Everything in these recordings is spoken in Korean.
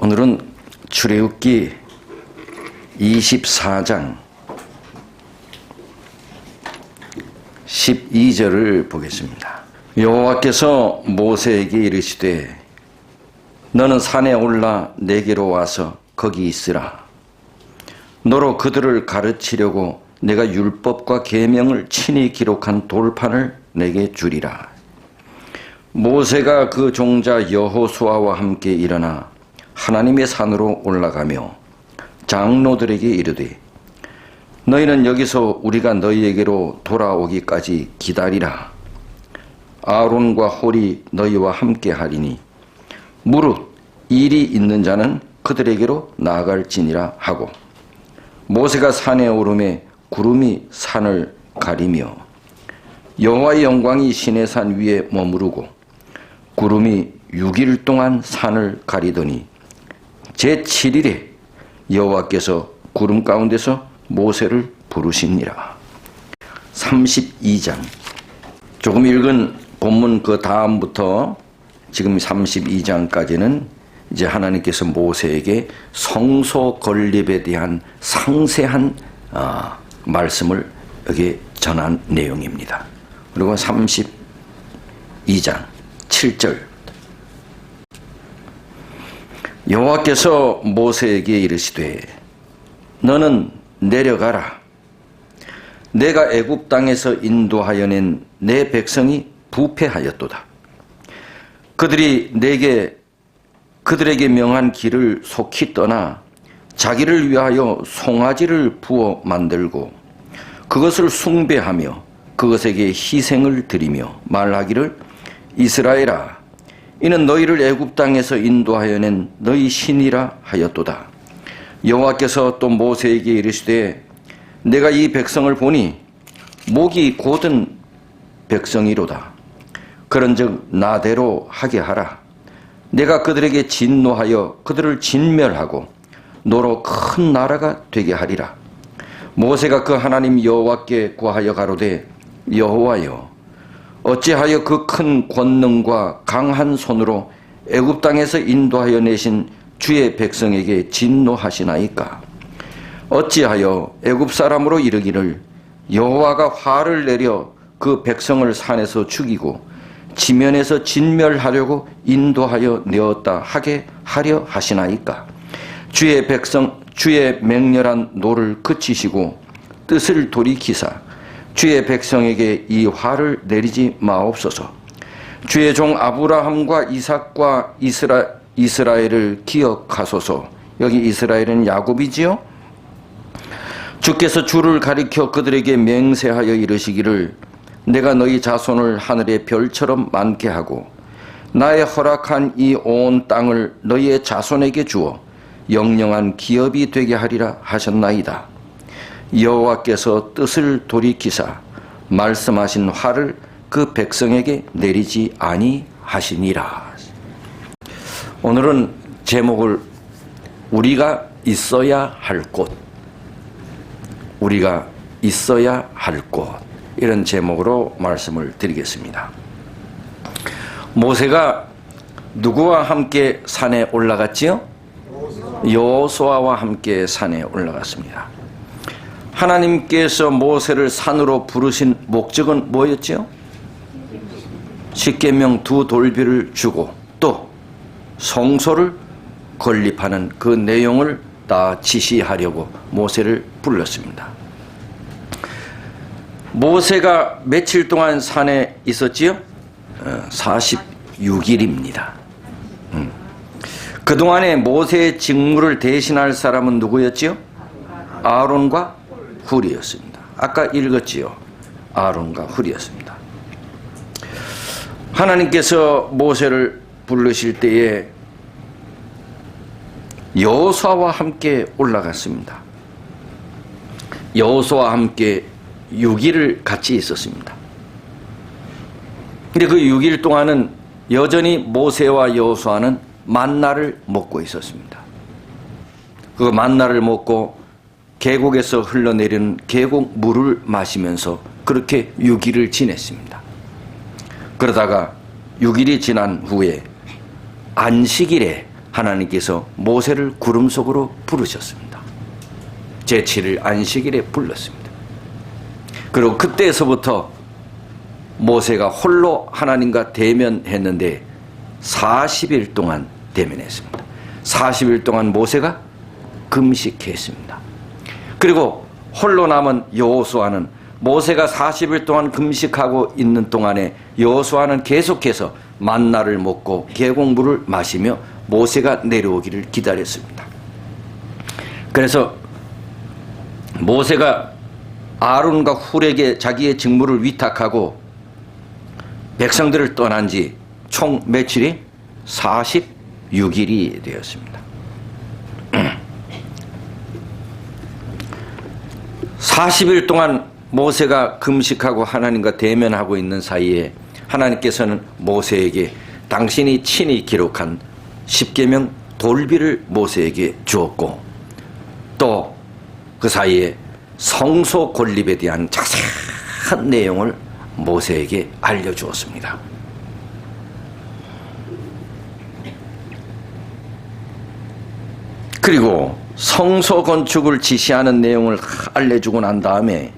오늘은 출애굽기 24장 12절을 보겠습니다. 여호와께서 모세에게 이르시되 너는 산에 올라 내게로 와서 거기 있으라. 너로 그들을 가르치려고 내가 율법과 계명을 친히 기록한 돌판을 내게 주리라. 모세가 그 종자 여호수아와 함께 일어나 하나님의 산으로 올라가며 장로들에게 이르되 너희는 여기서 우리가 너희에게로 돌아오기까지 기다리라. 아론과 홀이 너희와 함께 하리니 무릇 일이 있는 자는 그들에게로 나아갈지니라 하고, 모세가 산에 오르매 구름이 산을 가리며 여호와의 영광이 시내산 위에 머무르고 구름이 6일 동안 산을 가리더니 제7일에 여호와께서 구름 가운데서 모세를 부르시니라. 32장 조금 읽은 본문 그 다음부터 지금 32장까지는 이제 하나님께서 모세에게 성소 건립에 대한 상세한 말씀을 여기 전한 내용입니다. 그리고 32장 7절 여호와께서 모세에게 이르시되 너는 내려가라. 내가 애굽 땅에서 인도하여 낸 내 백성이 부패하였도다. 그들이 그들에게 명한 길을 속히 떠나 자기를 위하여 송아지를 부어 만들고 그것을 숭배하며 그것에게 희생을 드리며 말하기를 이스라엘아 이는 너희를 애굽 땅에서 인도하여 낸 너희 신이라 하였도다. 여호와께서 또 모세에게 이르시되 내가 이 백성을 보니 목이 곧은 백성이로다. 그런즉 나대로 하게 하라. 내가 그들에게 진노하여 그들을 진멸하고 너로 큰 나라가 되게 하리라. 모세가 그 하나님 여호와께 구하여 가로되 여호와여 어찌하여 그 큰 권능과 강한 손으로 애굽 땅에서 인도하여 내신 주의 백성에게 진노하시나이까. 어찌하여 애굽 사람으로 이르기를 여호와가 화를 내려 그 백성을 산에서 죽이고 지면에서 진멸하려고 인도하여 내었다 하게 하려 하시나이까. 주의 맹렬한 노를 그치시고 뜻을 돌이키사 주의 백성에게 이 화를 내리지 마옵소서. 주의 종 아브라함과 이삭과 이스라엘을 기억하소서. 여기 이스라엘은 야곱이지요. 주께서 주를 가리켜 그들에게 맹세하여 이르시기를 내가 너희 자손을 하늘의 별처럼 많게 하고 나의 허락한 이 온 땅을 너희의 자손에게 주어 영영한 기업이 되게 하리라 하셨나이다. 여호와께서 뜻을 돌이키사 말씀하신 화를 그 백성에게 내리지 아니하시니라. 오늘은 제목을 우리가 있어야 할 곳, 우리가 있어야 할 곳, 이런 제목으로 말씀을 드리겠습니다. 모세가 누구와 함께 산에 올라갔지요? 여호수아와 함께 산에 올라갔습니다. 하나님께서 모세를 산으로 부르신 목적은 뭐였지요? 십계명 2 돌비를 주고 또 성소를 건립하는 그 내용을 다 지시하려고 모세를 불렀습니다. 모세가 며칠 동안 산에 있었지요? 46일입니다. 그동안에 모세의 직무를 대신할 사람은 누구였지요? 아론과 훌이었습니다. 아까 읽었지요? 아론과 훌이었습니다. 하나님께서 모세를 부르실 때에 여호수아와 함께 올라갔습니다. 여호수아와 함께 6일을 같이 있었습니다. 근데 그 6일 동안은 여전히 모세와 여호수아는 만나를 먹고 있었습니다. 그 만나를 먹고 계곡에서 흘러내리는 계곡 물을 마시면서 그렇게 6일을 지냈습니다. 그러다가 6일이 지난 후에 안식일에 하나님께서 모세를 구름 속으로 부르셨습니다. 제7일 안식일에 불렀습니다. 그리고 그때서부터 모세가 홀로 하나님과 대면했는데 40일 동안 대면했습니다. 40일 동안 모세가 금식했습니다. 그리고 홀로 남은 여호수아는 모세가 40일 동안 금식하고 있는 동안에 여호수아는 계속해서 만나를 먹고 계곡물을 마시며 모세가 내려오기를 기다렸습니다. 그래서 모세가 아론과 훌에게 자기의 직무를 위탁하고 백성들을 떠난 지 총 며칠이 46일이 되었습니다. 40일 동안 모세가 금식하고 하나님과 대면하고 있는 사이에 하나님께서는 모세에게 당신이 친히 기록한 십계명 돌비를 모세에게 주었고 또 그 사이에 성소 건립에 대한 자세한 내용을 모세에게 알려주었습니다. 그리고 성소 건축을 지시하는 내용을 알려주고 난 다음에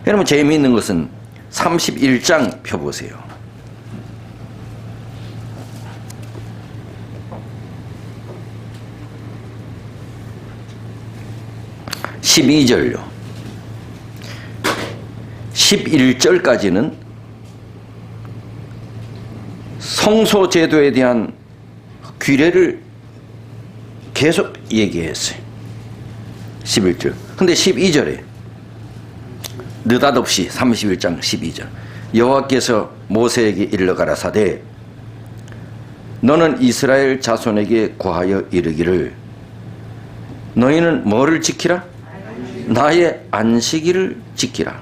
여러분 재미있는 것은 31장 펴보세요. 12절요. 11절까지는 성소 제도에 대한 규례를 계속 얘기했어요. 11절. 근데 12절에 느닷없이 31장 12절 여호와께서 모세에게 일러 가라사대 너는 이스라엘 자손에게 고하여 이르기를 너희는 뭐를 지키라? 나의 안식일을 지키라.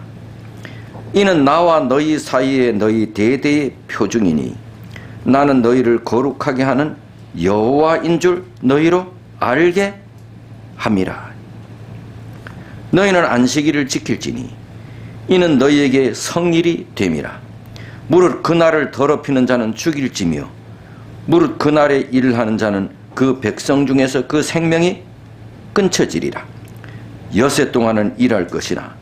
이는 나와 너희 사이에 너희 대대의 표중이니 나는 너희를 거룩하게 하는 여호와인 줄 너희로 알게 함이라. 너희는 안식일을 지킬지니 이는 너희에게 성일이 됨이라. 무릇 그날을 더럽히는 자는 죽일지며 무릇 그날에 일을 하는 자는 그 백성 중에서 그 생명이 끊쳐지리라. 여세 동안은 일할 것이나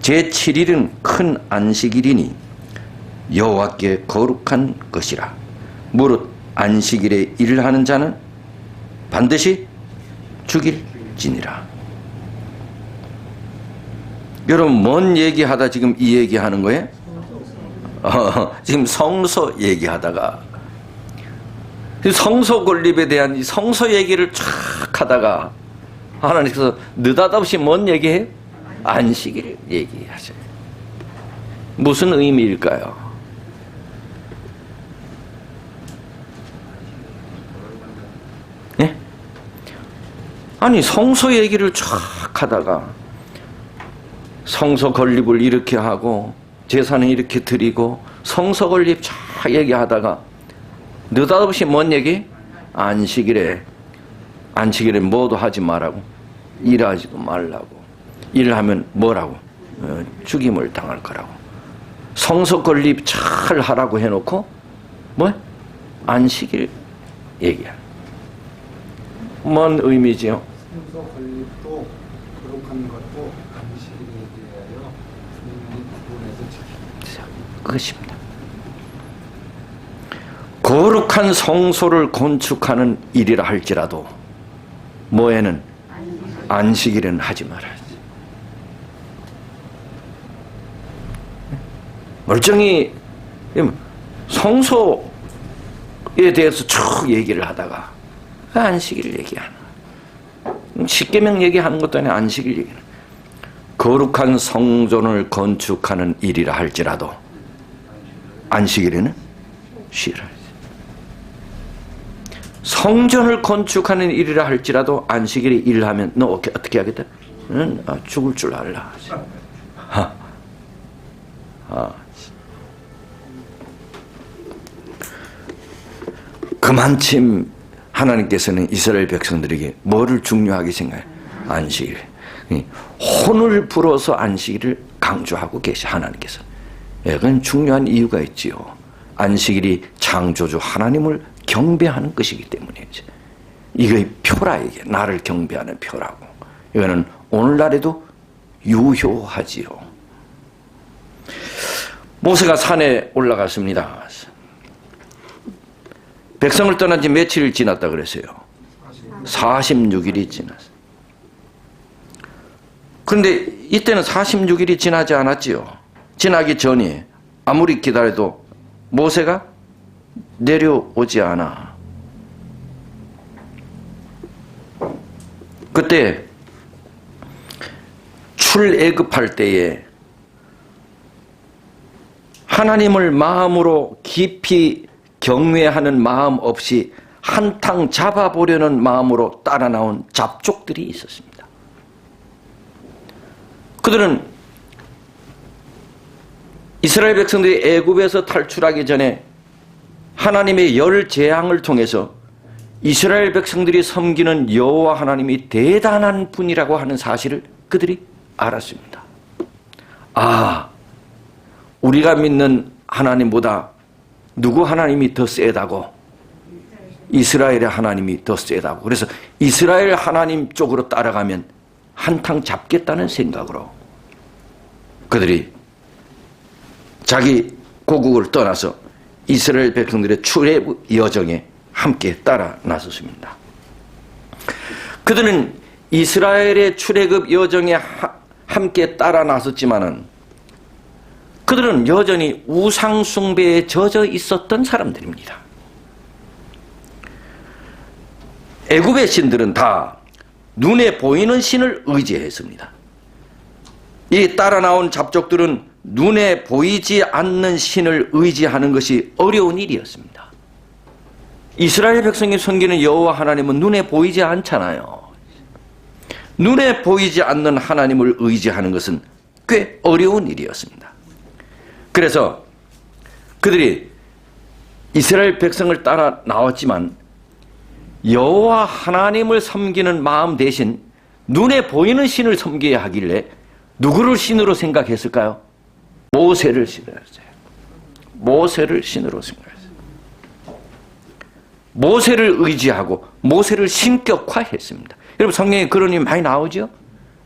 제7일은 큰 안식일이니 여호와께 거룩한 것이라. 무릇 안식일에 일을 하는 자는 반드시 죽일지니라. 여러분 뭔 얘기하다 지금 이 얘기하는 거예요? 지금 성소 얘기하다가 성소 건립에 대한 이 성소 얘기를 쫙 하다가 하나님께서 느닷없이 뭔 얘기해요? 안식일 얘기하셔요. 무슨 의미일까요? 예? 아니 성소 얘기를 쫙 하다가 성소 건립을 이렇게 하고 제사는 이렇게 드리고 성소 건립 쫙 얘기하다가 느닷없이 뭔 얘기? 안식일에 뭐도 하지 말라고 일하지 말라고 일하면 뭐라고? 죽임을 당할 거라고 성소 건립 잘 하라고 해놓고 뭐? 안식일 얘기야. 뭔 의미지요? 성소 건립도 거룩한 것도 안식일에 대하여 분명히 구분해서 지킵니다. 그것입니다. 거룩한 성소를 건축하는 일이라 할지라도 뭐에는 안식일에는 하지 말아야지. 멀쩡히 성소에 대해서 쭉 얘기를 하다가 안식일 얘기하는 십계명 얘기하는 것도 아니라 안식일 얘기하는 거룩한 성전을 건축하는 일이라 할지라도 안식일에는 쉬라. 성전을 건축하는 일이라 할지라도 안식일에 일하면 너 어떻게 하겠다? 응? 죽을 줄 알라. 그만큼 하나님께서는 이스라엘 백성들에게 뭐를 중요하게 생각해요? 안식일. 혼을 불어서 안식일을 강조하고 계시 하나님께서. 그건 중요한 이유가 있지요. 안식일이 창조주 하나님을 경배하는 것이기 때문이죠. 이게 표라, 이게 나를 경배하는 표라고. 이거는 오늘날에도 유효하지요. 모세가 산에 올라갔습니다. 백성을 떠난 지 며칠 지났다 그랬어요? 46일이 지났어요. 그런데 이때는 46일이 지나지 않았지요. 지나기 전에 아무리 기다려도 모세가 내려오지 않아. 그때 출애굽할 때에 하나님을 마음으로 깊이 경외하는 마음 없이 한탕 잡아보려는 마음으로 따라 나온 잡족들이 있었습니다. 그들은 이스라엘 백성들이 애굽에서 탈출하기 전에 하나님의 열 재앙을 통해서 이스라엘 백성들이 섬기는 여호와 하나님이 대단한 분이라고 하는 사실을 그들이 알았습니다. 아, 우리가 믿는 하나님보다 누구 하나님이 더 세다고? 이스라엘의 하나님이 더 세다고. 그래서 이스라엘 하나님 쪽으로 따라가면 한탕 잡겠다는 생각으로 그들이 자기 고국을 떠나서 이스라엘 백성들의 출애굽 여정에 함께 따라 나섰습니다. 그들은 이스라엘의 출애굽 여정에 함께 따라 나섰지만은 그들은 여전히 우상 숭배에 젖어 있었던 사람들입니다. 애굽의 신들은 다 눈에 보이는 신을 의지했습니다. 이 따라 나온 잡족들은 눈에 보이지 않는 신을 의지하는 것이 어려운 일이었습니다. 이스라엘 백성이 섬기는 여호와 하나님은 눈에 보이지 않잖아요. 눈에 보이지 않는 하나님을 의지하는 것은 꽤 어려운 일이었습니다. 그래서 그들이 이스라엘 백성을 따라 나왔지만 여호와 하나님을 섬기는 마음 대신 눈에 보이는 신을 섬겨야 하길래 누구를 신으로 생각했을까요? 모세를 신으로 했어요. 모세를 신으로 생각했어요. 모세를 의지하고 모세를 신격화했습니다. 여러분 성경에 그런 일이 많이 나오죠?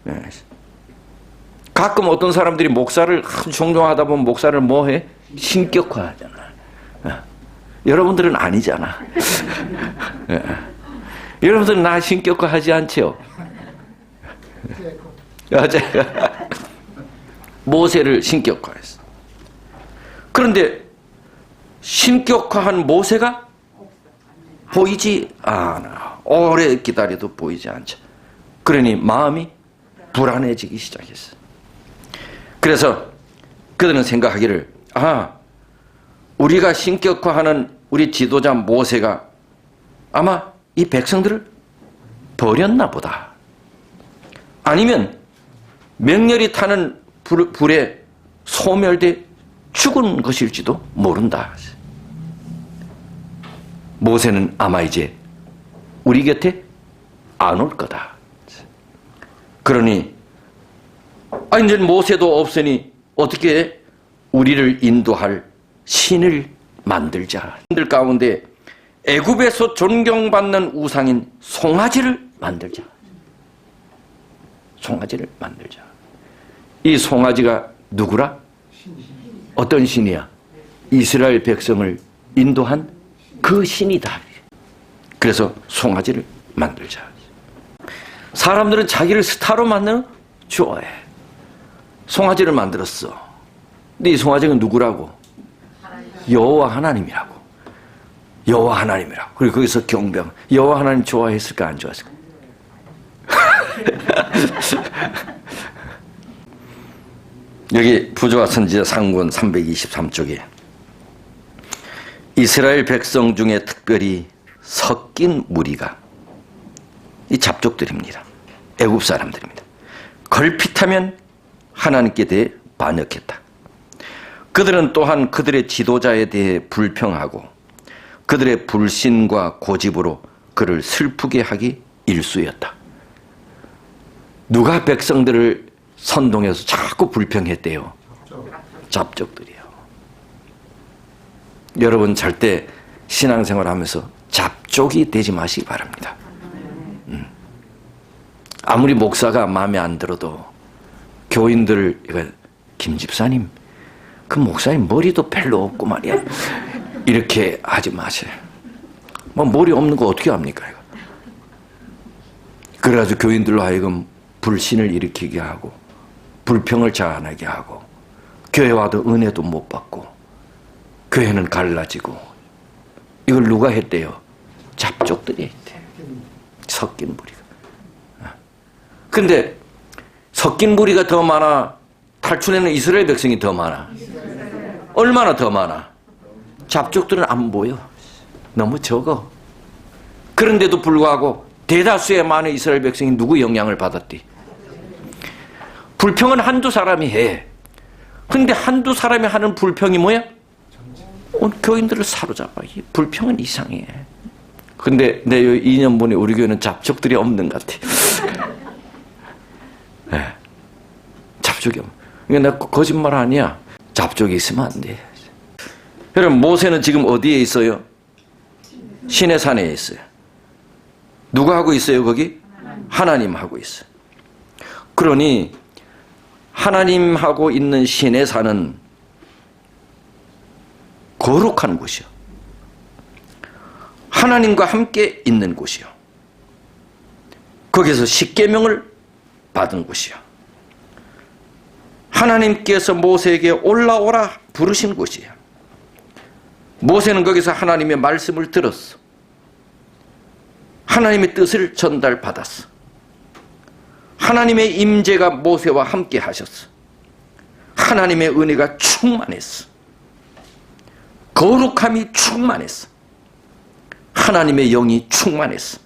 네. 가끔 어떤 사람들이 목사를 종종하다 보면 목사를 뭐해? 신격화하잖아. 여러분들은 아니잖아. 여러분들은 나 신격화하지 않죠? 모세를 신격화했어. 그런데 신격화한 모세가 보이지 않아. 오래 기다려도 보이지 않죠. 그러니 마음이 불안해지기 시작했어. 그래서 그들은 생각하기를, 우리가 신격화하는 우리 지도자 모세가 아마 이 백성들을 버렸나 보다. 아니면 맹렬히 타는 불에 소멸돼 죽은 것일지도 모른다. 모세는 아마 이제 우리 곁에 안 올 거다. 그러니 이제 모세도 없으니 어떻게 우리를 인도할 신을 만들자. 신들 가운데 애굽에서 존경받는 우상인 송아지를 만들자. 송아지를 만들자. 이 송아지가 누구라? 어떤 신이야? 이스라엘 백성을 인도한 그 신이다. 그래서 송아지를 만들자. 사람들은 자기를 스타로 만드는 거 좋아해. 송아지를 만들었어. 근데 이 송아지가 누구라고? 여호와 하나님이라고. 여호와 하나님이라고. 그리고 거기서 경배하고. 여호와 하나님 좋아했을까 안 좋아했을까? 여기 부조와 선지자 상권 323쪽에 이스라엘 백성 중에 특별히 섞인 무리가 이 잡족들입니다. 애굽 사람들입니다. 걸핏하면 하나님께 대해 반역했다. 그들은 또한 그들의 지도자에 대해 불평하고 그들의 불신과 고집으로 그를 슬프게 하기 일쑤였다. 누가 백성들을 선동해서 자꾸 불평했대요? 잡족들이요. 여러분 잘 때 신앙생활하면서 잡족이 되지 마시기 바랍니다. 아무리 목사가 마음에 안 들어도 교인들, 김 집사님, 그 목사님 머리도 별로 없고 말이야, 이렇게 하지 마세요. 뭐 머리 없는 거 어떻게 합니까? 이거. 그래가지고 교인들로 하여금 불신을 일으키게 하고 불평을 자아내게 하고 교회 와도 은혜도 못 받고 교회는 갈라지고, 이걸 누가 했대요? 잡족들이 했대요. 섞인 무리가. 근데 섞인 무리가 더 많아, 탈출해는 이스라엘 백성이 더 많아? 얼마나 더 많아? 잡족들은 안 보여. 너무 적어. 그런데도 불구하고 대다수의 많은 이스라엘 백성이 누구 영향을 받았디? 불평은 한두 사람이 해. 근데 한두 사람이 하는 불평이 뭐야? 온 교인들을 사로잡아. 이 불평은 이상해. 근데 내 2년 전에 우리 교회는 잡족들이 없는 것 같아. 네. 잡족이 없는. 그러니까 내가 거짓말 아니야. 잡족이 있으면 안 돼. 여러분, 모세는 지금 어디에 있어요? 시내산에 있어요. 누가 하고 있어요, 거기? 하나님 하고 있어요. 그러니 하나님하고 있는 시내산은 거룩한 곳이요. 하나님과 함께 있는 곳이요. 거기서 십계명을 받은 곳이요. 하나님께서 모세에게 올라오라 부르신 곳이에요. 모세는 거기서 하나님의 말씀을 들었어. 하나님의 뜻을 전달받았어. 하나님의 임재가 모세와 함께 하셨어. 하나님의 은혜가 충만했어. 거룩함이 충만했어. 하나님의 영이 충만했어.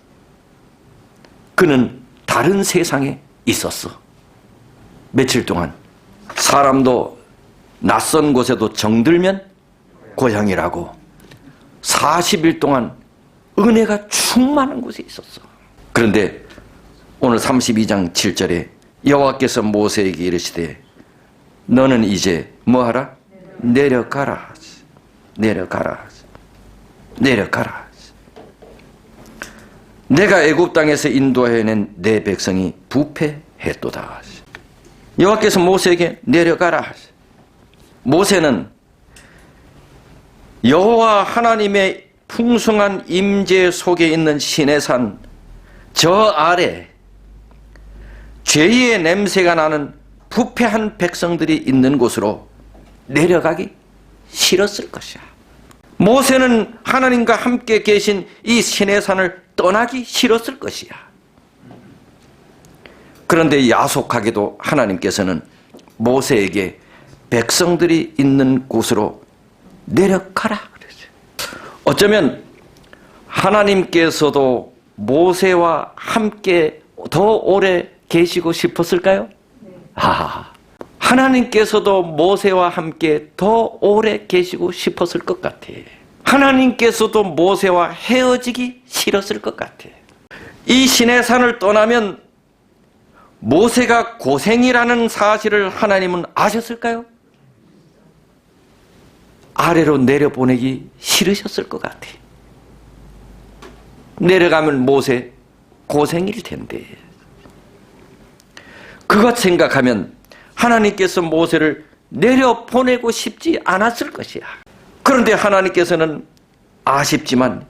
그는 다른 세상에 있었어. 며칠 동안. 사람도 낯선 곳에도 정들면 고향이라고 40일 동안 은혜가 충만한 곳에 있었어. 그런데 오늘 32장 7절에 여호와께서 모세에게 이르시되 너는 이제 뭐하라? 내려가라. 내려가라. 내려가라. 내가 애굽 땅에서 인도해낸 내 백성이 부패했도다. 여호와께서 모세에게 내려가라. 모세는 여호와 하나님의 풍성한 임재 속에 있는 시내산 저 아래 죄의 냄새가 나는 부패한 백성들이 있는 곳으로 내려가기 싫었을 것이야. 모세는 하나님과 함께 계신 이 시내산을 떠나기 싫었을 것이야. 그런데 야속하게도 하나님께서는 모세에게 백성들이 있는 곳으로 내려가라 그러죠. 어쩌면 하나님께서도 모세와 함께 더 오래 계시고 싶었을까요? 하나님께서도 모세와 함께 더 오래 계시고 싶었을 것 같아. 하나님께서도 모세와 헤어지기 싫었을 것 같아. 이 시내산을 떠나면 모세가 고생이라는 사실을 하나님은 아셨을까요? 아래로 내려보내기 싫으셨을 것 같아. 내려가면 모세 고생일 텐데. 그것 생각하면 하나님께서 모세를 내려보내고 싶지 않았을 것이야. 그런데 하나님께서는 아쉽지만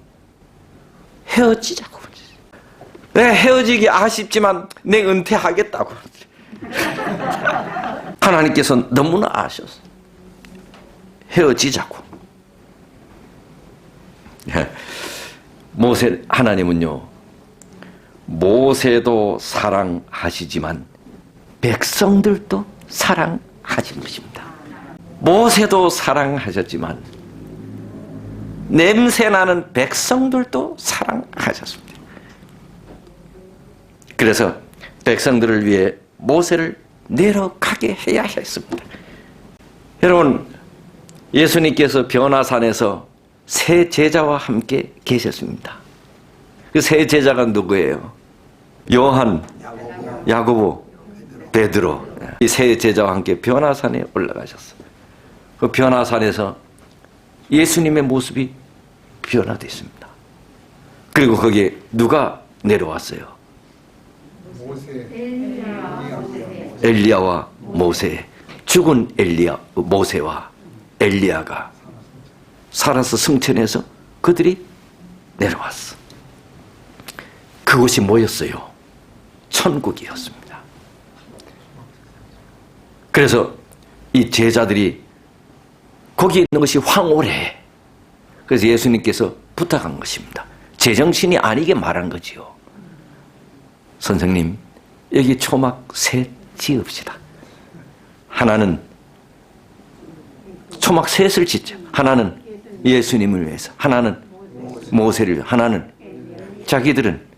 헤어지자고. 내 헤어지기 아쉽지만 내 은퇴하겠다고. 하나님께서 너무나 아셨어. 헤어지자고. 모세 하나님은요, 모세도 사랑하시지만 백성들도 사랑하십니다. 모세도 사랑하셨지만 냄새나는 백성들도 사랑하셨습니다. 그래서 백성들을 위해 모세를 내려가게 해야 했습니다. 여러분, 예수님께서 변화산에서 세 제자와 함께 계셨습니다. 그 세 제자가 누구예요? 요한, 야고보, 베드로. 이 세 제자와 함께 변화산에 올라가셨어요. 그 변화산에서 예수님의 모습이 변화됐습니다. 그리고 거기에 누가 내려왔어요? 모세, 엘리야와 모세, 죽은 모세와 엘리야가 살아서 승천해서 그들이 내려왔어. 그곳이 뭐였어요? 천국이었습니다. 그래서 이 제자들이 거기 있는 것이 황홀해. 그래서 예수님께서 부탁한 것입니다. 제정신이 아니게 말한 거지요. 선생님, 여기 초막 셋 지읍시다. 하나는 초막 셋을 짓죠. 하나는 예수님을 위해서, 하나는 모세를 위해서, 하나는 자기들은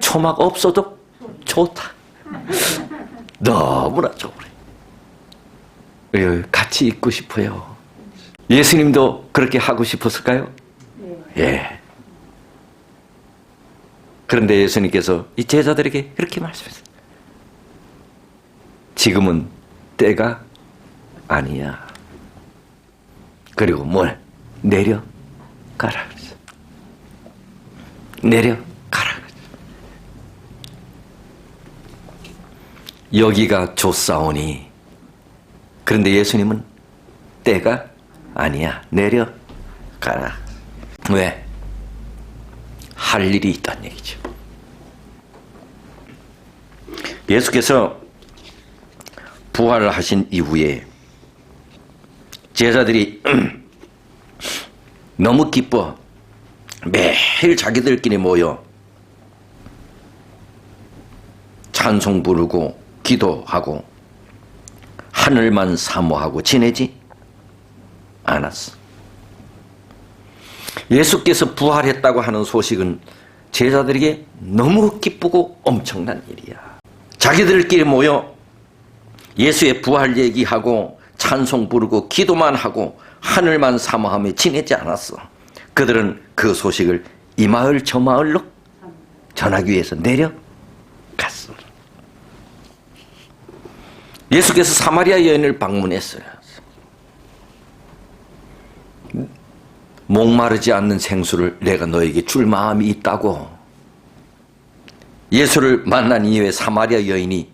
초막 없어도 좋다. 너무나 좋으래. 같이 있고 싶어요. 예수님도 그렇게 하고 싶었을까요? 예. 그런데 예수님께서 이 제자들에게 그렇게 말씀했어요. 지금은 때가 아니야. 그리고 뭘? 내려가라. 내려가라. 여기가 좋사오니. 그런데 예수님은 때가 아니야. 내려가라. 왜? 할 일이 있다는 얘기죠. 예수께서 부활을 하신 이후에 제자들이 너무 기뻐 매일 자기들끼리 모여 찬송 부르고 기도하고 하늘만 사모하고 지내지 않았어. 예수께서 부활했다고 하는 소식은 제자들에게 너무 기쁘고 엄청난 일이야. 자기들끼리 모여 예수의 부활 얘기하고 찬송 부르고 기도만 하고 하늘만 사모하며 지내지 않았어. 그들은 그 소식을 이 마을 저 마을로 전하기 위해서 내려갔어. 예수께서 사마리아 여인을 방문했어요. 목마르지 않는 생수를 내가 너에게 줄 마음이 있다고. 예수를 만난 이후에 사마리아 여인이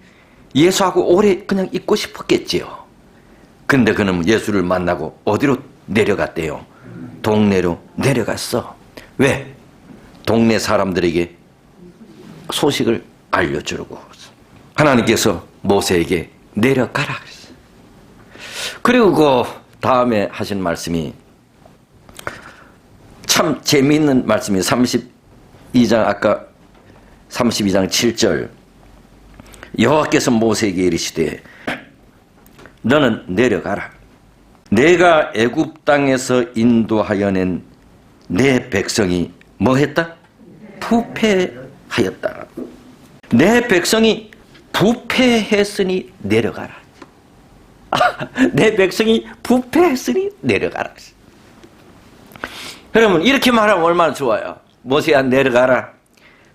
예수하고 오래 그냥 있고 싶었겠지요. 근데 그는 예수를 만나고 어디로 내려갔대요? 동네로 내려갔어. 왜? 동네 사람들에게 소식을 알려주려고. 하나님께서 모세에게 내려가라 그랬어요. 그리고 그 다음에 하신 말씀이 참 재미있는 말씀이 32장 아까 32장 7절 여호와께서 모세에게 이르시되 너는 내려가라. 내가 애굽 땅에서 인도하여 낸 내 백성이 뭐 했다? 부패하였다. 내 백성이 부패했으니 내려가라. 내 백성이 부패했으니 내려가라. 그러면 이렇게 말하면 얼마나 좋아요. 모세야 내려가라.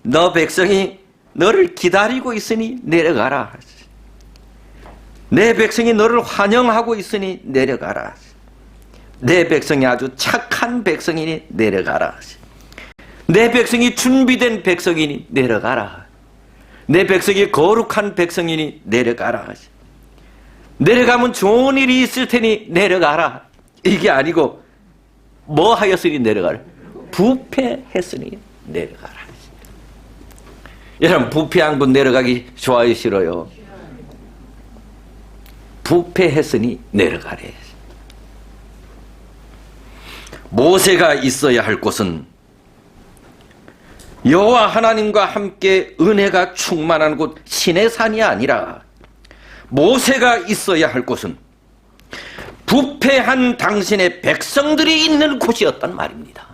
너 백성이 너를 기다리고 있으니 내려가라. 내 백성이 너를 환영하고 있으니 내려가라. 내 백성이 아주 착한 백성이니 내려가라. 내 백성이 준비된 백성이니 내려가라. 내 백성이 거룩한 백성이니 내려가라. 내려가면 좋은 일이 있을 테니 내려가라. 이게 아니고 뭐 하였으니 내려가라? 부패했으니 내려가라. 여러분 부패한 분 내려가기 좋아요 싫어요? 부패했으니 내려가래. 모세가 있어야 할 곳은 여호와 하나님과 함께 은혜가 충만한 곳 시내산이 아니라 모세가 있어야 할 곳은 부패한 당신의 백성들이 있는 곳이었단 말입니다.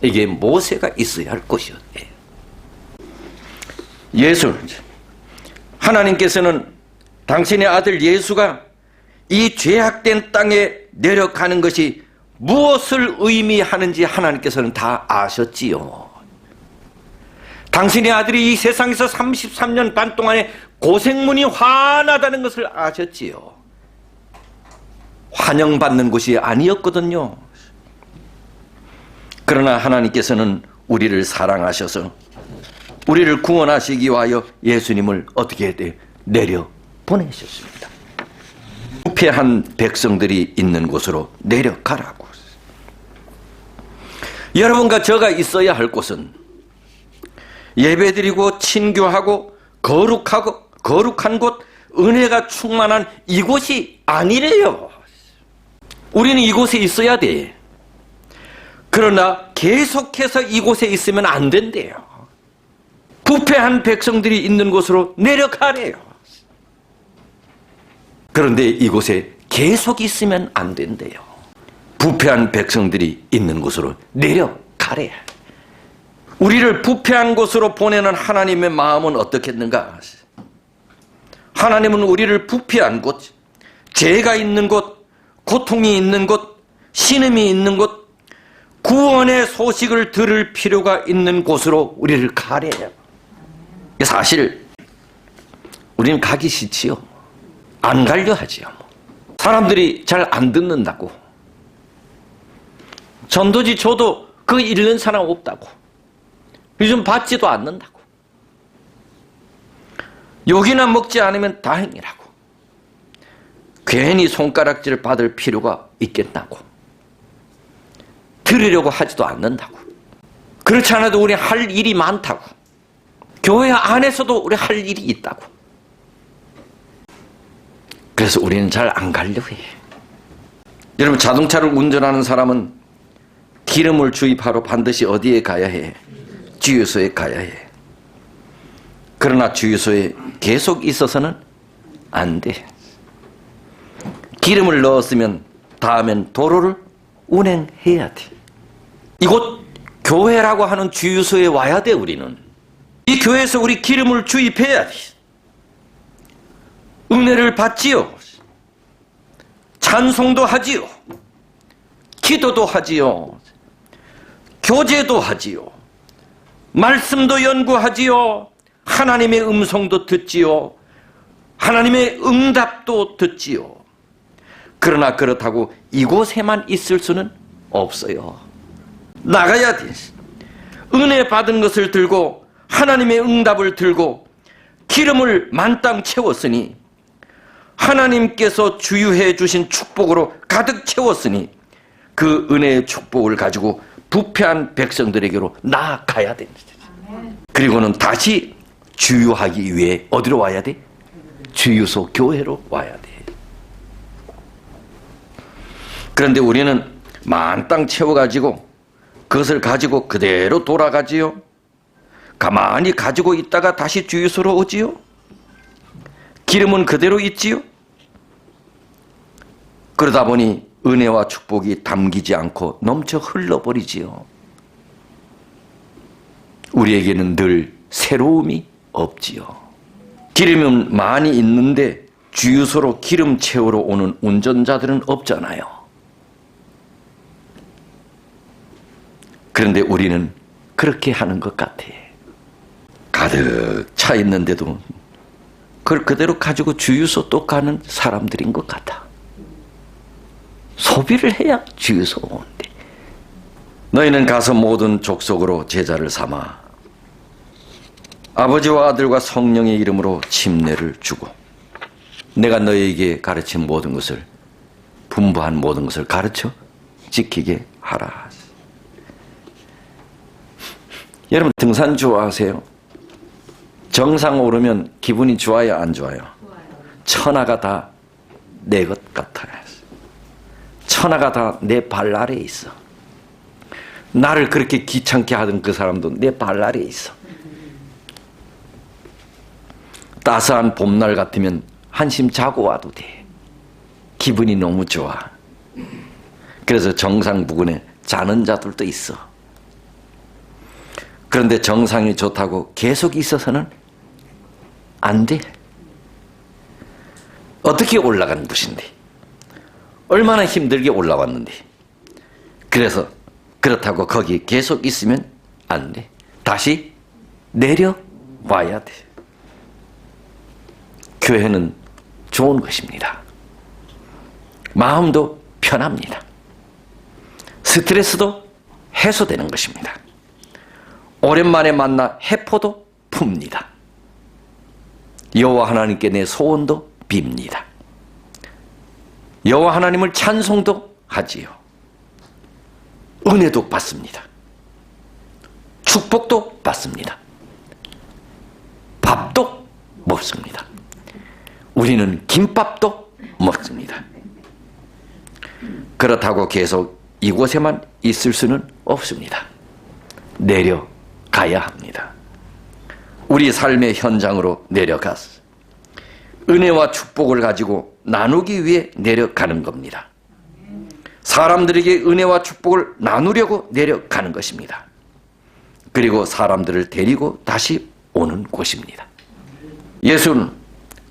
이게 모세가 있어야 할 곳이었대요. 예수, 하나님께서는 당신의 아들 예수가 이 죄악된 땅에 내려가는 것이 무엇을 의미하는지 하나님께서는 다 아셨지요. 당신의 아들이 이 세상에서 33년 반 동안에 고생문이 환하다는 것을 아셨지요. 환영받는 곳이 아니었거든요. 그러나 하나님께서는 우리를 사랑하셔서 우리를 구원하시기 위하여 예수님을 어떻게 해야 돼? 내려 보내셨습니다. 부패한 백성들이 있는 곳으로 내려가라고. 여러분과 저가 있어야 할 곳은 예배드리고 친교하고 거룩한 곳, 은혜가 충만한 이곳이 아니래요. 우리는 이곳에 있어야 돼. 그러나 계속해서 이곳에 있으면 안 된대요. 부패한 백성들이 있는 곳으로 내려가래요. 그런데 이곳에 계속 있으면 안 된대요. 부패한 백성들이 있는 곳으로 내려가래. 우리를 부패한 곳으로 보내는 하나님의 마음은 어떻겠는가? 하나님은 우리를 부패한 곳, 죄가 있는 곳, 고통이 있는 곳, 신음이 있는 곳, 구원의 소식을 들을 필요가 있는 곳으로 우리를 가래요. 사실 우리는 가기 싫지요. 안 가려 하지요. 사람들이 잘 안 듣는다고. 전도지 줘도 그거 읽는 사람 없다고. 요즘 받지도 않는다고. 욕이나 먹지 않으면 다행이라고. 괜히 손가락질을 받을 필요가 있겠다고. 들으려고 하지도 않는다고. 그렇지 않아도 우리 할 일이 많다고. 교회 안에서도 우리 할 일이 있다고. 그래서 우리는 잘 안 가려고 해. 여러분, 자동차를 운전하는 사람은 기름을 주입하러 반드시 어디에 가야 해? 주유소에 가야 해. 그러나 주유소에 계속 있어서는 안 돼. 기름을 넣었으면 다음엔 도로를 운행해야 돼. 이곳 교회라고 하는 주유소에 와야 돼. 우리는 이 교회에서 우리 기름을 주입해야 돼. 은혜를 받지요. 찬송도 하지요. 기도도 하지요. 교제도 하지요. 말씀도 연구하지요. 하나님의 음성도 듣지요. 하나님의 응답도 듣지요. 그러나 그렇다고 이곳에만 있을 수는 없어요. 나가야 돼. 은혜 받은 것을 들고 하나님의 응답을 들고 기름을 만땅 채웠으니, 하나님께서 주유해 주신 축복으로 가득 채웠으니 그 은혜의 축복을 가지고 부패한 백성들에게로 나아가야 됩니다. 그리고는 다시 주유하기 위해 어디로 와야 돼? 주유소 교회로 와야 돼. 그런데 우리는 만땅 채워가지고 그것을 가지고 그대로 돌아가지요. 가만히 가지고 있다가 다시 주유소로 오지요. 기름은 그대로 있지요. 그러다 보니 은혜와 축복이 담기지 않고 넘쳐 흘러버리지요. 우리에게는 늘 새로움이 없지요. 기름은 많이 있는데 주유소로 기름 채우러 오는 운전자들은 없잖아요. 그런데 우리는 그렇게 하는 것 같아. 가득 차 있는데도 그걸 그대로 가지고 주유소 또 가는 사람들인 것 같아. 소비를 해야 주유소 오는데. 너희는 가서 모든 족속으로 제자를 삼아 아버지와 아들과 성령의 이름으로 침례를 주고 내가 너희에게 가르친 모든 것을, 분부한 모든 것을 가르쳐 지키게 하라. 여러분, 등산 좋아하세요? 정상 오르면 기분이 좋아요, 안 좋아요? 천하가 다 내 것 같아요. 천하가 다 내 발 아래에 있어. 나를 그렇게 귀찮게 하던 그 사람도 내 발 아래에 있어. 따스한 봄날 같으면 한심 자고 와도 돼. 기분이 너무 좋아. 그래서 정상 부근에 자는 자들도 있어. 그런데 정상이 좋다고 계속 있어서는 안 돼. 어떻게 올라간 곳인데, 얼마나 힘들게 올라왔는데. 그래서 그렇다고 거기 계속 있으면 안 돼. 다시 내려와야 돼. 교회는 좋은 것입니다. 마음도 편합니다. 스트레스도 해소되는 것입니다. 오랜만에 만나 해포도 풉니다. 여호와 하나님께 내 소원도 빕니다. 여호와 하나님을 찬송도 하지요. 은혜도 받습니다. 축복도 받습니다. 밥도 먹습니다. 우리는 김밥도 먹습니다. 그렇다고 계속 이곳에만 있을 수는 없습니다. 내려가야 합니다. 우리 삶의 현장으로 내려가서 은혜와 축복을 가지고 나누기 위해 내려가는 겁니다. 사람들에게 은혜와 축복을 나누려고 내려가는 것입니다. 그리고 사람들을 데리고 다시 오는 곳입니다. 예수는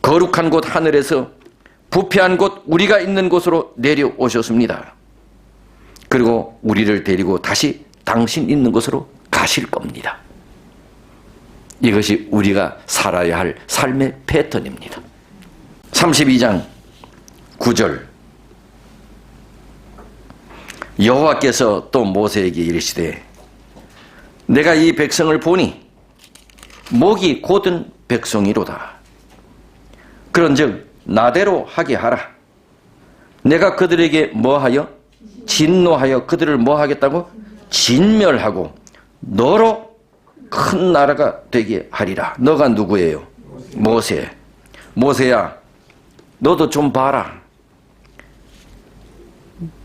거룩한 곳 하늘에서 부패한 곳 우리가 있는 곳으로 내려오셨습니다. 그리고 우리를 데리고 다시 당신 있는 곳으로 가실 겁니다. 이것이 우리가 살아야 할 삶의 패턴입니다. 32장 9절 여호와께서 또 모세에게 이르시되 내가 이 백성을 보니 목이 곧은 백성이로다. 그런즉 나대로 하게 하라. 내가 그들에게 뭐하여? 진노하여 그들을 뭐하겠다고? 진멸하고 너로 큰 나라가 되게 하리라. 너가 누구예요? 모세. 모세야, 너도 좀 봐라.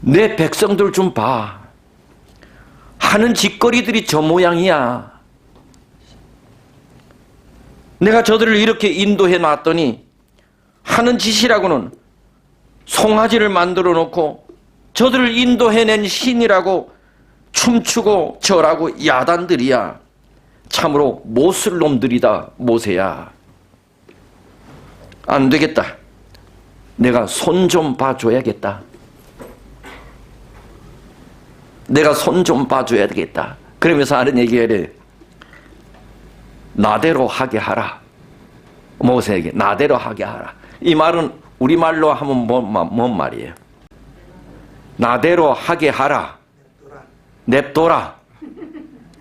내 백성들 좀 봐. 하는 짓거리들이 저 모양이야. 내가 저들을 이렇게 인도해 놨더니 하는 짓이라고는 송아지를 만들어 놓고 저들을 인도해낸 신이라고 춤추고 절하고 야단들이야. 참으로 못쓸 놈들이다. 모세야, 안 되겠다. 내가 손 좀 봐줘야겠다. 내가 손 좀 봐줘야 되겠다. 그러면서 하는 얘기를 나대로 하게 하라. 모세에게 나대로 하게 하라. 이 말은 우리말로 하면 뭔 말이에요? 나대로 하게 하라. 냅둬라.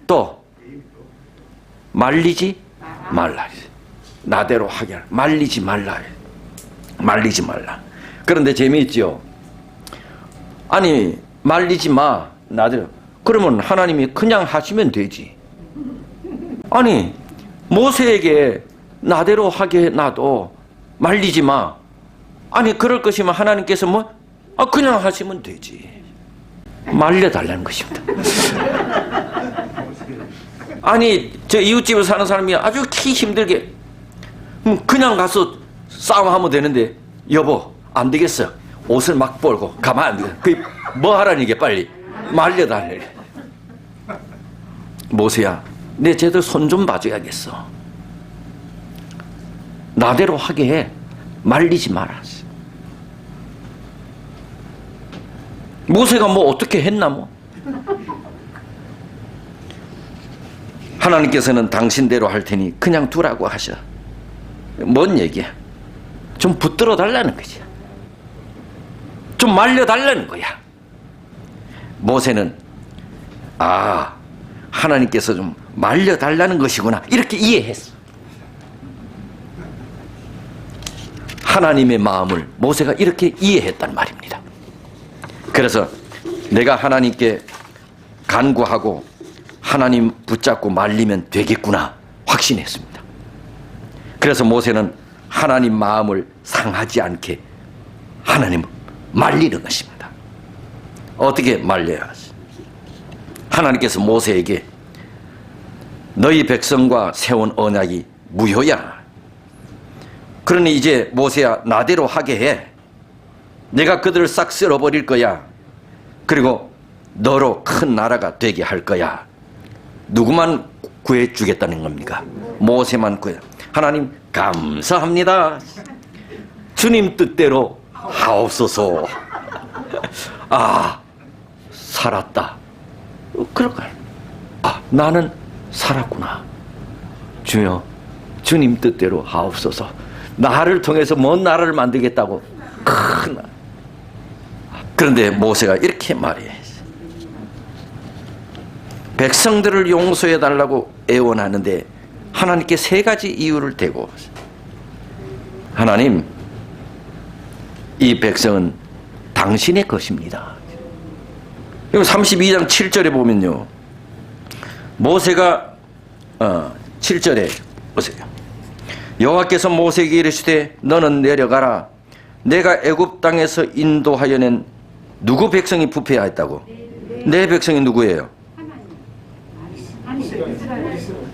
또 말리지 말라. 나대로 하게 하라. 말리지 말라. 말리지 말라. 그런데 재미있죠? 아니 말리지 마. 나대로. 그러면 하나님이 그냥 하시면 되지. 아니 모세에게 나대로 하게 놔도 말리지 마. 아니 그럴 것이면 하나님께서 뭐? 그냥 하시면 되지. 말려달라는 것입니다. 아니 저 이웃집에 사는 사람이 아주 키 힘들게 그냥 가서 싸움하면 되는데 여보 안 되겠어. 옷을 막 벌고 가만 안 돼. 그게 뭐 하라는 게 빨리 말려달래. 모세야, 내 쟤들 손 좀 봐줘야겠어. 나대로 하게 해. 말리지 마라. 모세가 뭐 어떻게 했나 뭐. 하나님께서는 당신대로 할 테니 그냥 두라고 하셔. 뭔 얘기야? 좀 붙들어 달라는 거지. 좀 말려 달라는 거야. 모세는 하나님께서 좀 말려 달라는 것이구나 이렇게 이해했어. 하나님의 마음을 모세가 이렇게 이해했단 말입니다. 그래서 내가 하나님께 간구하고 하나님 붙잡고 말리면 되겠구나 확신했습니다. 그래서 모세는 하나님 마음을 상하지 않게 하나님을 말리는 것입니다. 어떻게 말려야 하지? 하나님께서 모세에게 너희 백성과 세운 언약이 무효야. 그러니 이제 모세야 나대로 하게 해. 내가 그들을 싹 쓸어버릴 거야. 그리고 너로 큰 나라가 되게 할 거야. 누구만 구해주겠다는 겁니까? 모세만 구해. 하나님 감사합니다. 주님 뜻대로 하옵소서. 살았다. 그럴까요? 나는 살았구나. 주여, 주님 뜻대로 하옵소서. 나를 통해서 먼 나라를 만들겠다고. 큰 나라. 그런데 모세가 이렇게 말해. 백성들을 용서해 달라고 애원하는데 하나님께 세 가지 이유를 대고, 하나님, 이 백성은 당신의 것입니다. 32장 7절에 보면요, 모세가 7절에 보세요. 여호와께서 모세에게 이르시되 너는 내려가라. 내가 애굽 땅에서 인도하여 낸 누구 백성이 부패하였다고? 내 백성이 누구예요?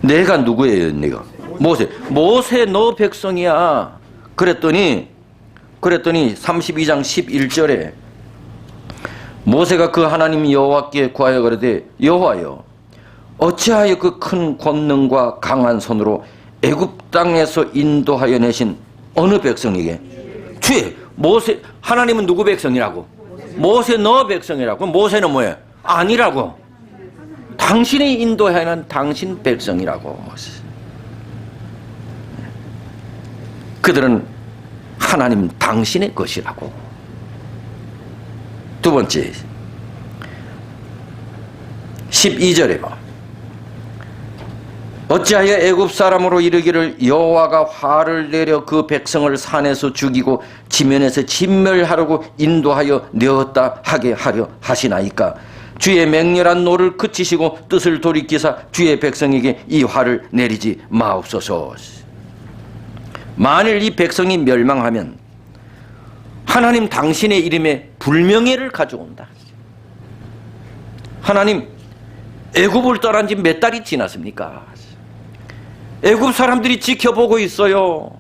내가 누구예요? 내가 모세 너 백성이야. 그랬더니 32장 11절에 모세가 그 하나님 여호와께 구하여 가로되 여호와여, 어찌하여 그 큰 권능과 강한 손으로 애굽 땅에서 인도하여 내신 어느 백성에게? 주의 모세, 하나님은 누구 백성이라고? 모세 너 백성이라고. 그럼 모세는 뭐예요? 아니라고. 당신이 인도하는 당신 백성이라고. 그들은 하나님 당신의 것이라고. 두 번째 12절에 봐. 어찌하여 애굽 사람으로 이르기를 여호와가 화를 내려 그 백성을 산에서 죽이고 지면에서 진멸하려고 인도하여 내었다 하게 하려 하시나이까. 주의 맹렬한 노를 그치시고 뜻을 돌이키사 주의 백성에게 이 화를 내리지 마옵소서. 만일 이 백성이 멸망하면 하나님 당신의 이름에 불명예를 가져온다. 하나님, 애굽을 떠난 지 몇 달이 지났습니까? 애굽 사람들이 지켜보고 있어요.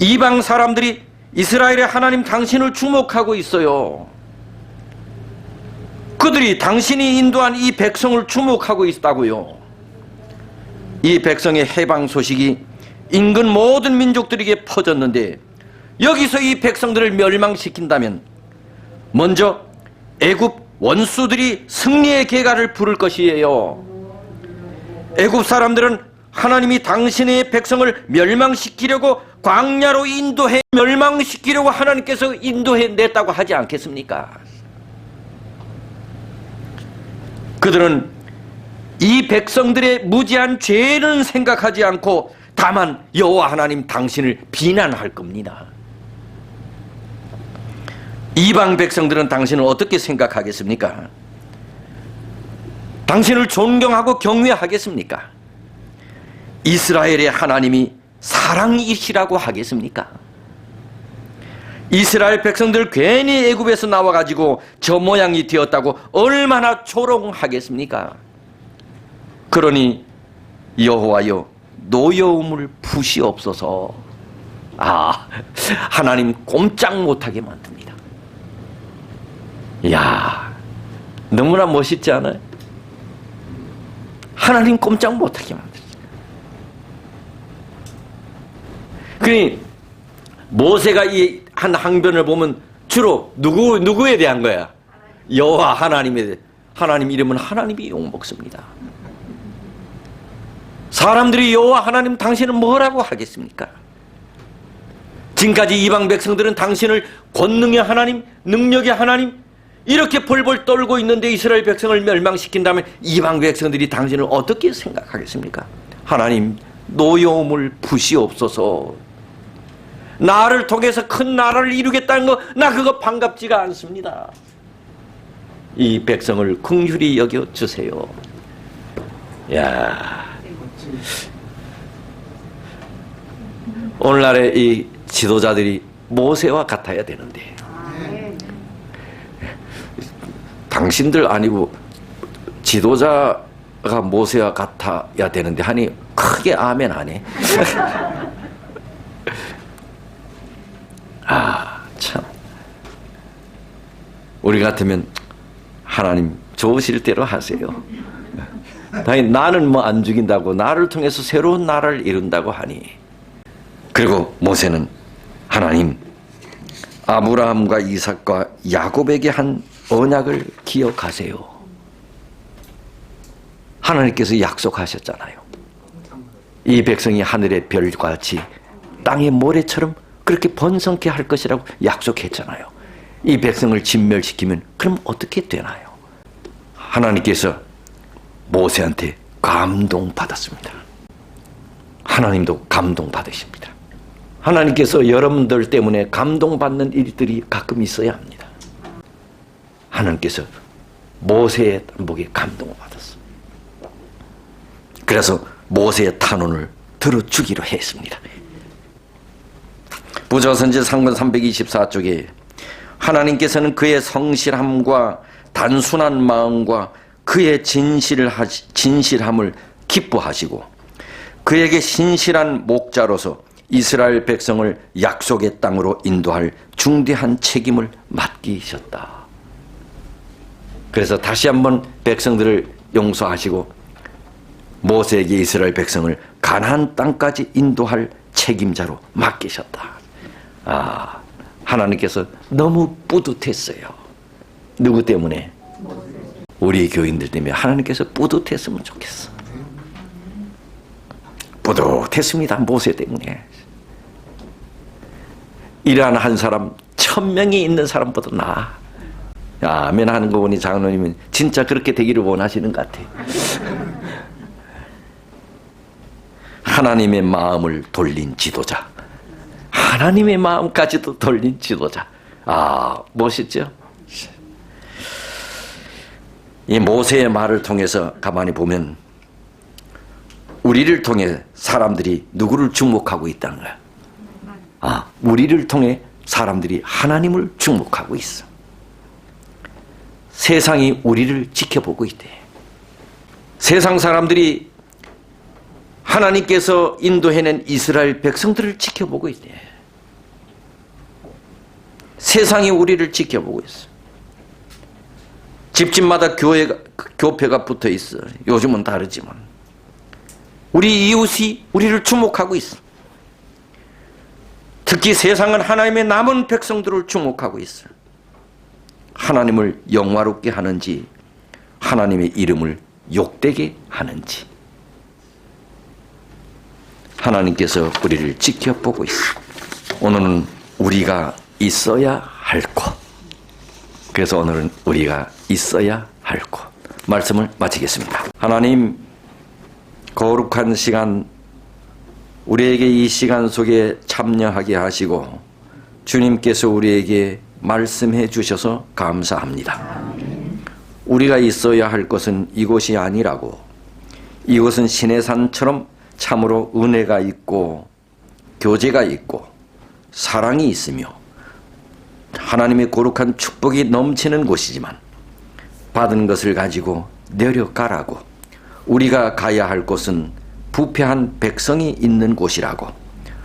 이방 사람들이 이스라엘의 하나님 당신을 주목하고 있어요. 그들이 당신이 인도한 이 백성을 주목하고 있다고요. 이 백성의 해방 소식이 인근 모든 민족들에게 퍼졌는데 여기서 이 백성들을 멸망시킨다면 먼저 애굽 원수들이 승리의 계가를 부를 것이에요. 애굽 사람들은 하나님이 당신의 백성을 멸망시키려고 광야로 인도해 멸망시키려고 하나님께서 인도해 냈다고 하지 않겠습니까? 그들은 이 백성들의 무지한 죄는 생각하지 않고 다만 여호와 하나님 당신을 비난할 겁니다. 이방 백성들은 당신을 어떻게 생각하겠습니까? 당신을 존경하고 경외하겠습니까? 이스라엘의 하나님이 사랑이시라고 하겠습니까? 이스라엘 백성들 괜히 애굽에서 나와가지고 저 모양이 되었다고 얼마나 조롱하겠습니까? 그러니 여호와여, 노여움을 푸시옵소서. 하나님 꼼짝 못하게 만듭니다. 이야, 너무나 멋있지 않아요? 하나님 꼼짝 못하게 만들었어요. 그러니 모세가 이 한 항변을 보면 주로 누구에 대한 거야? 여호와 하나님에 대해. 하나님 이름은 하나님이 욕먹습니다. 사람들이 여호와 하나님 당신은 뭐라고 하겠습니까? 지금까지 이방 백성들은 당신을 권능의 하나님, 능력의 하나님 이렇게 벌벌 떨고 있는데 이스라엘 백성을 멸망시킨다면 이방 백성들이 당신을 어떻게 생각하겠습니까? 하나님, 노여움을 푸시옵소서. 나를 통해서 큰 나라를 이루겠다는 거, 나 그거 반갑지가 않습니다. 이 백성을 긍휼히 여겨주세요. 야, 오늘날의 이 지도자들이 모세와 같아야 되는데 당신들 아니고 지도자가 모세와 같아야 되는데 하니 크게 아멘 하네. 참, 우리 같으면 하나님 좋으실 대로 하세요. 당연히 나는 뭐 안 죽인다고, 나를 통해서 새로운 나라를 이룬다고 하니. 그리고 모세는 하나님, 아브라함과 이삭과 야곱에게 한 언약을 기억하세요. 하나님께서 약속하셨잖아요. 이 백성이 하늘의 별같이 땅의 모래처럼 그렇게 번성케 할 것이라고 약속했잖아요. 이 백성을 진멸시키면 그럼 어떻게 되나요? 하나님께서 모세한테 감동받았습니다. 하나님도 감동받으십니다. 하나님께서 여러분들 때문에 감동받는 일들이 가끔 있어야 합니다. 하나님께서 모세의 목에 감동을 받았어. 그래서 모세의 탄원을 들어주기로 했습니다. 부조선지 3권 324쪽에 하나님께서는 그의 성실함과 단순한 마음과 그의 진실함을 기뻐하시고 그에게 신실한 목자로서 이스라엘 백성을 약속의 땅으로 인도할 중대한 책임을 맡기셨다. 그래서 다시 한번 백성들을 용서하시고 모세에게 이스라엘 백성을 가나안 땅까지 인도할 책임자로 맡기셨다. 하나님께서 너무 뿌듯했어요. 누구 때문에? 우리 교인들 때문에 하나님께서 뿌듯했으면 좋겠어. 뿌듯했습니다. 모세 때문에. 이란 한 사람 1000명이 있는 사람보다 나아. 아멘 하는 거 보니 장로님은 진짜 그렇게 되기를 원하시는 것 같아. 하나님의 마음을 돌린 지도자. 하나님의 마음까지도 돌린 지도자. 멋있죠? 이 모세의 말을 통해서 가만히 보면 우리를 통해 사람들이 누구를 주목하고 있다는 거야. 우리를 통해 사람들이 하나님을 주목하고 있어. 세상이 우리를 지켜보고 있대. 세상 사람들이 하나님께서 인도해낸 이스라엘 백성들을 지켜보고 있대. 세상이 우리를 지켜보고 있어. 집집마다 교패가 붙어 있어. 요즘은 다르지만 우리 이웃이 우리를 주목하고 있어. 특히 세상은 하나님의 남은 백성들을 주목하고 있어. 하나님을 영화롭게 하는지 하나님의 이름을 욕되게 하는지 하나님께서 우리를 지켜보고 있어. 오늘은 우리가 있어야 할 곳. 그래서 오늘은 우리가 있어야 할 곳. 말씀을 마치겠습니다. 하나님, 거룩한 시간, 우리에게 이 시간 속에 참여하게 하시고 주님께서 우리에게 말씀해 주셔서 감사합니다. 우리가 있어야 할 것은 이곳이 아니라고, 이곳은 시내산처럼 참으로 은혜가 있고 교제가 있고 사랑이 있으며 하나님의 거룩한 축복이 넘치는 곳이지만 받은 것을 가지고 내려가라고, 우리가 가야 할 곳은 부패한 백성이 있는 곳이라고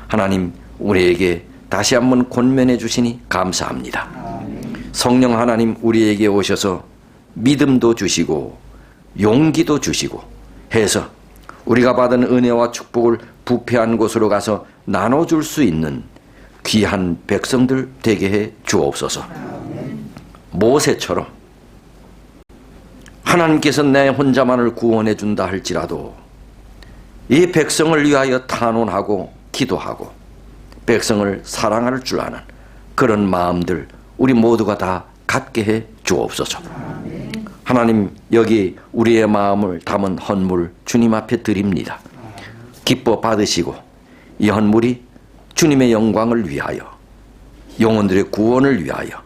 하나님 우리에게 다시 한번 권면해 주시니 감사합니다. 성령 하나님 우리에게 오셔서 믿음도 주시고 용기도 주시고 해서 우리가 받은 은혜와 축복을 부패한 곳으로 가서 나눠줄 수 있는 귀한 백성들 되게 해 주옵소서. 모세처럼 하나님께서 내 혼자만을 구원해 준다 할지라도 이 백성을 위하여 탄원하고 기도하고 백성을 사랑할 줄 아는 그런 마음들 우리 모두가 다 갖게 해 주옵소서. 하나님, 여기 우리의 마음을 담은 헌물 주님 앞에 드립니다. 기뻐 받으시고 이 헌물이 주님의 영광을 위하여, 영혼들의 구원을 위하여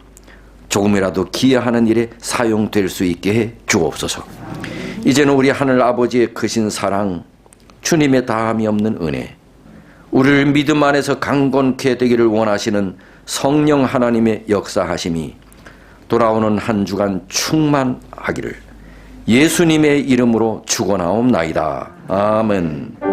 조금이라도 기여하는 일에 사용될 수 있게 해 주옵소서. 이제는 우리 하늘 아버지의 크신 사랑, 주님의 다함이 없는 은혜, 우리를 믿음 안에서 강건케 되기를 원하시는 성령 하나님의 역사하심이 돌아오는 한 주간 충만하기를 예수님의 이름으로 축원하옵나이다. 아멘.